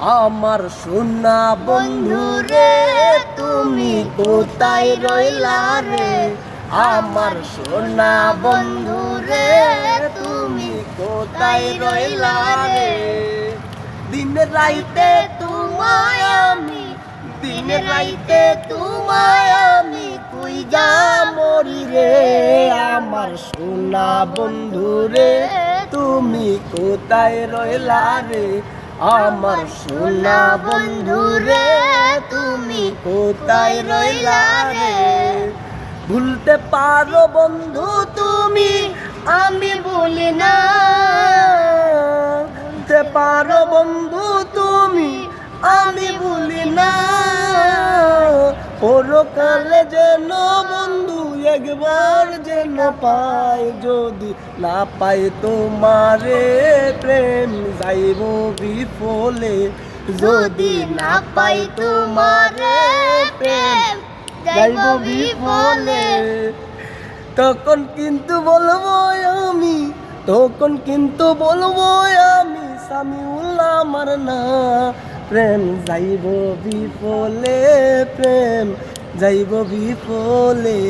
আমার সোনা বন্ধু রে তুমি কোথায় রইলা রে, আমার সোনা বন্ধু রে তুমি কোথায় রইলা রে। দিন রাইতে তোমায় আমি, দিন রাইতে তোমায় আমি খুঁজা মরি রে, আমার সোনা বন্ধু রে তুমি কোথায় রইলা রে, আমার সোনা বন্ধু রে তুমি কোথায় রইলা রে। ভুলতে পারো বন্ধু তুমি, আমি ভুলি না, ভুলতে পারো বন্ধু তুমি, আমি ভুলি না। পরকালে যেন বন্ধু একবার যেন পাই, যদি না পাই তোমারে প্রেম যাইব বিফলে, যদি না পাই তোমারে প্রেম যাইব বিফলে। তখন কিন্তু বলবো আমি, তখন কিন্তু বলবো আমি সামিউল্লাহ আমার না, প্রেম যাইব বিফলে, প্রেম যাইব বিফলে।